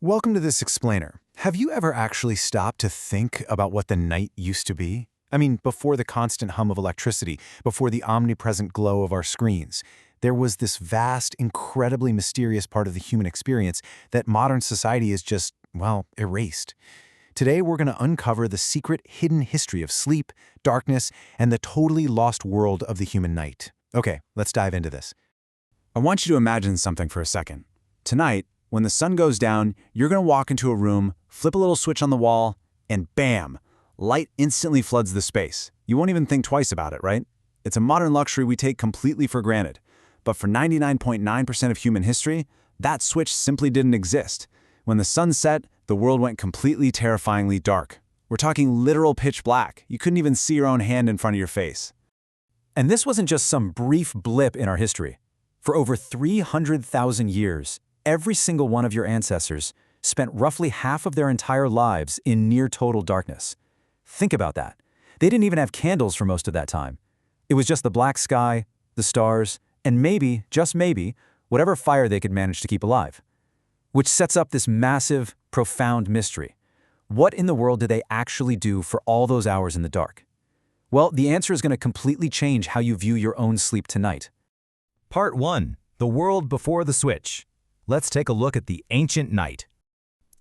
Welcome to this explainer. Have you ever actually stopped to think about what the night used to be? I mean, before the constant hum of electricity, before the omnipresent glow of our screens, there was this vast, incredibly mysterious part of the human experience that modern society is just, well, erased. Today, we're going to uncover the secret, hidden history of sleep, darkness, and the totally lost world of the human night. Okay, let's dive into this. I want you to imagine something for a second. Tonight, when the sun goes down, you're going to walk into a room, flip a little switch on the wall, and bam! Light instantly floods the space. You won't even think twice about it, right? It's a modern luxury we take completely for granted. But for 99.9% of human history, that switch simply didn't exist. When the sun set, the world went completely terrifyingly dark. We're talking literal pitch black. You couldn't even see your own hand in front of your face. And this wasn't just some brief blip in our history. For over 300,000 years, every single one of your ancestors spent roughly half of their entire lives in near total darkness. Think about that. They didn't even have candles for most of that time. It was just the black sky, the stars, and maybe, just maybe, whatever fire they could manage to keep alive. Which sets up this massive, profound mystery. What in the world did they actually do for all those hours in the dark? Well, the answer is going to completely change how you view your own sleep tonight. Part 1. The world before the switch. Let's take a look at the ancient night.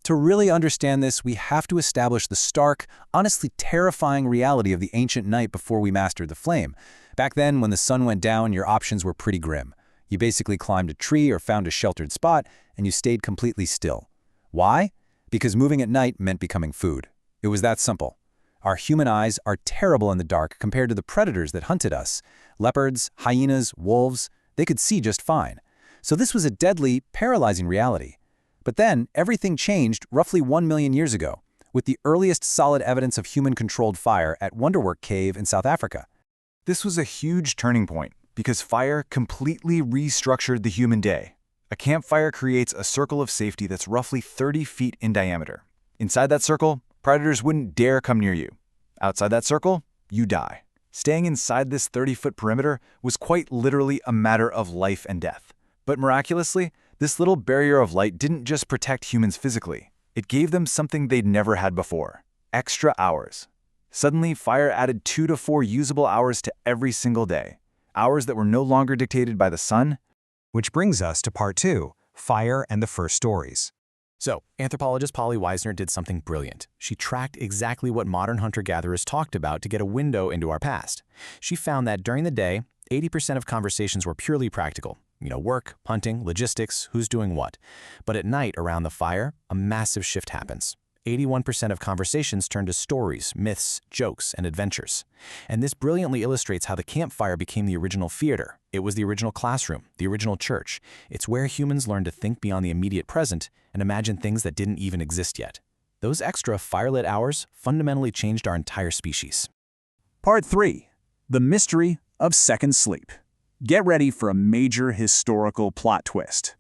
To really understand this, we have to establish the stark, honestly terrifying reality of the ancient night before we mastered the flame. Back then, when the sun went down, your options were pretty grim. You basically climbed a tree or found a sheltered spot, and you stayed completely still. Why? Because moving at night meant becoming food. It was that simple. Our human eyes are terrible in the dark compared to the predators that hunted us. Leopards, hyenas, wolves, they could see just fine. So this was a deadly, paralyzing reality. But then, everything changed roughly 1 million years ago, with the earliest solid evidence of human-controlled fire at Wonderwork Cave in South Africa. This was a huge turning point, because fire completely restructured the human day. A campfire creates a circle of safety that's roughly 30 feet in diameter. Inside that circle, predators wouldn't dare come near you. Outside that circle, you die. Staying inside this 30-foot perimeter was quite literally a matter of life and death. But miraculously, this little barrier of light didn't just protect humans physically. It gave them something they'd never had before: extra hours. Suddenly, fire added 2 to 4 usable hours to every single day. Hours that were no longer dictated by the sun. Which brings us to Part 2, Fire and the First Stories. So, anthropologist Polly Weisner did something brilliant. She tracked exactly what modern hunter-gatherers talked about to get a window into our past. She found that during the day, 80% of conversations were purely practical. Work, hunting, logistics, who's doing what. But at night, around the fire, a massive shift happens. 81% of conversations turn to stories, myths, jokes, and adventures. And this brilliantly illustrates how the campfire became the original theater. It was the original classroom, the original church. It's where humans learned to think beyond the immediate present and imagine things that didn't even exist yet. Those extra firelit hours fundamentally changed our entire species. Part 3. The Mystery of Second Sleep. Get ready for a major historical plot twist.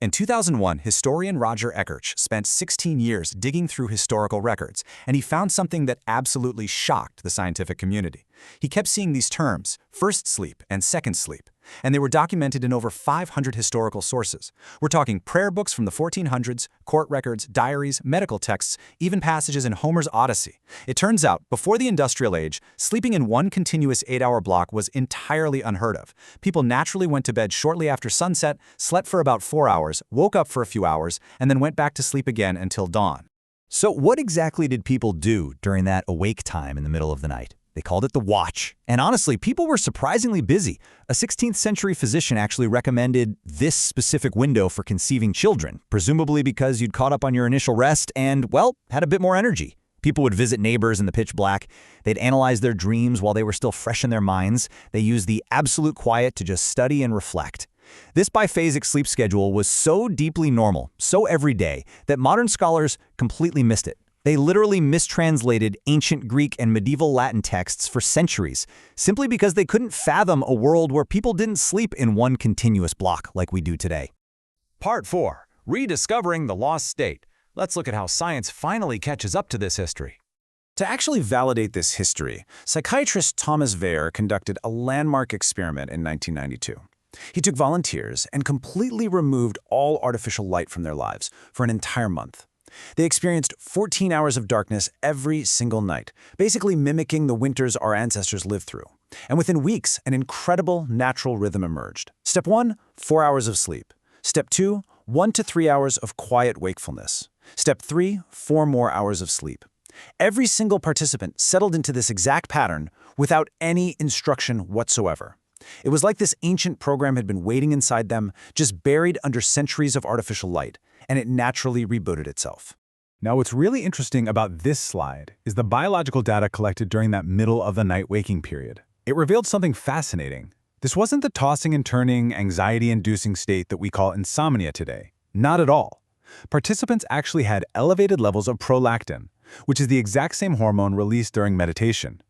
In 2001, historian Roger Eckertz spent 16 years digging through historical records, and he found something that absolutely shocked the scientific community. He kept seeing these terms, first sleep and second sleep, and they were documented in over 500 historical sources. We're talking prayer books from the 1400s, court records, diaries, medical texts, even passages in Homer's Odyssey. It turns out, before the Industrial Age, sleeping in one continuous 8-hour block was entirely unheard of. People naturally went to bed shortly after sunset, slept for about 4 hours, woke up for a few hours, and then went back to sleep again until dawn. So what exactly did people do during that awake time in the middle of the night? They called it the watch. And honestly, people were surprisingly busy. A 16th century physician actually recommended this specific window for conceiving children, presumably because you'd caught up on your initial rest and, well, had a bit more energy. People would visit neighbors in the pitch black. They'd analyze their dreams while they were still fresh in their minds. They used the absolute quiet to just study and reflect. This biphasic sleep schedule was so deeply normal, so everyday, that modern scholars completely missed it. They literally mistranslated ancient Greek and medieval Latin texts for centuries, simply because they couldn't fathom a world where people didn't sleep in one continuous block like we do today. Part 4. Rediscovering the Lost State. Let's look at how science finally catches up to this history. To actually validate this history, psychiatrist Thomas Weyer conducted a landmark experiment in 1992. He took volunteers and completely removed all artificial light from their lives for an entire month. They experienced 14 hours of darkness every single night, basically mimicking the winters our ancestors lived through. And within weeks, an incredible natural rhythm emerged. Step 1, 4 hours of sleep. Step 2, 1 to 3 hours of quiet wakefulness. Step 3, 4 more hours of sleep. Every single participant settled into this exact pattern without any instruction whatsoever. It was like this ancient program had been waiting inside them, just buried under centuries of artificial light, and it naturally rebooted itself. Now, what's really interesting about this slide is the biological data collected during that middle of the night waking period. It revealed something fascinating. This wasn't the tossing and turning, anxiety-inducing state that we call insomnia today. Not at all. Participants actually had elevated levels of prolactin, which is the exact same hormone released during meditation.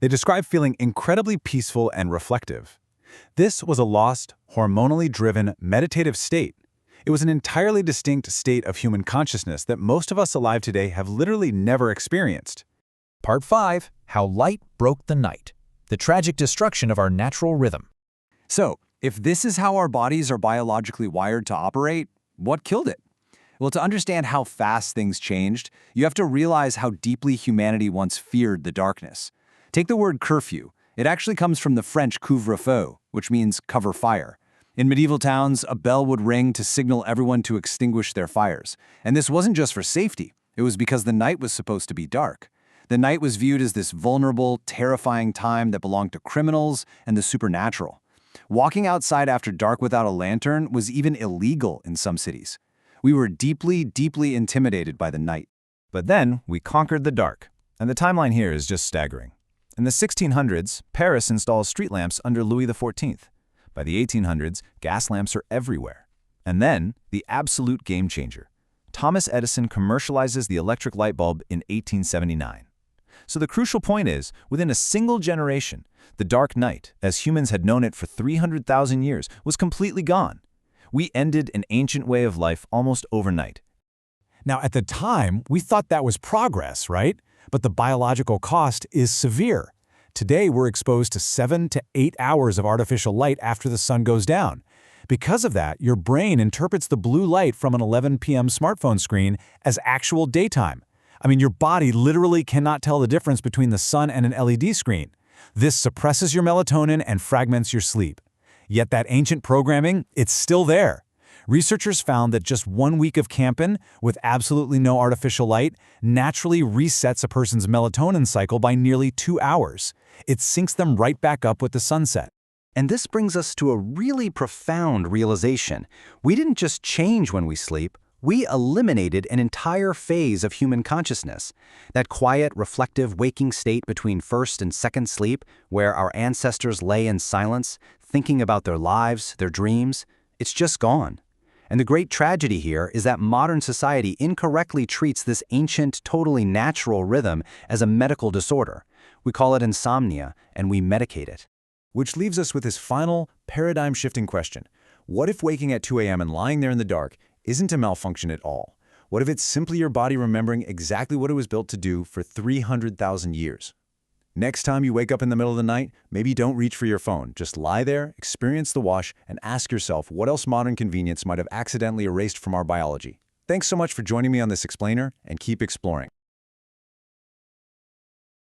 They described feeling incredibly peaceful and reflective. This was a lost, hormonally driven, meditative state. It was an entirely distinct state of human consciousness that most of us alive today have literally never experienced. Part 5. How Light Broke the Night. The tragic destruction of our natural rhythm. So, if this is how our bodies are biologically wired to operate, what killed it? Well, to understand how fast things changed, you have to realize how deeply humanity once feared the darkness. Take the word curfew. It actually comes from the French couvre-feu, which means cover fire. In medieval towns, a bell would ring to signal everyone to extinguish their fires. And this wasn't just for safety. It was because the night was supposed to be dark. The night was viewed as this vulnerable, terrifying time that belonged to criminals and the supernatural. Walking outside after dark without a lantern was even illegal in some cities. We were deeply, deeply intimidated by the night. But then we conquered the dark. And the timeline here is just staggering. In the 1600s, Paris installs street lamps under Louis XIV. By the 1800s, gas lamps are everywhere. And then, the absolute game changer. Thomas Edison commercializes the electric light bulb in 1879. So the crucial point is, within a single generation, the dark night, as humans had known it for 300,000 years, was completely gone. We ended an ancient way of life almost overnight. Now, at the time, we thought that was progress, right? But the biological cost is severe. Today, we're exposed to 7 to 8 hours of artificial light after the sun goes down. Because of that, your brain interprets the blue light from an 11 p.m. smartphone screen as actual daytime. I mean, your body literally cannot tell the difference between the sun and an LED screen. This suppresses your melatonin and fragments your sleep. Yet that ancient programming, it's still there. Researchers found that just 1 week of camping with absolutely no artificial light naturally resets a person's melatonin cycle by nearly 2 hours. It syncs them right back up with the sunset. And this brings us to a really profound realization. We didn't just change when we sleep, we eliminated an entire phase of human consciousness. That quiet, reflective, waking state between first and second sleep, where our ancestors lay in silence, thinking about their lives, their dreams, it's just gone. And the great tragedy here is that modern society incorrectly treats this ancient, totally natural rhythm as a medical disorder. We call it insomnia, and we medicate it. Which leaves us with this final, paradigm-shifting question. What if waking at 2 a.m. and lying there in the dark isn't a malfunction at all? What if it's simply your body remembering exactly what it was built to do for 300,000 years? Next time you wake up in the middle of the night, maybe don't reach for your phone. Just lie there, experience the wash, and ask yourself what else modern convenience might have accidentally erased from our biology. Thanks so much for joining me on this explainer, and keep exploring.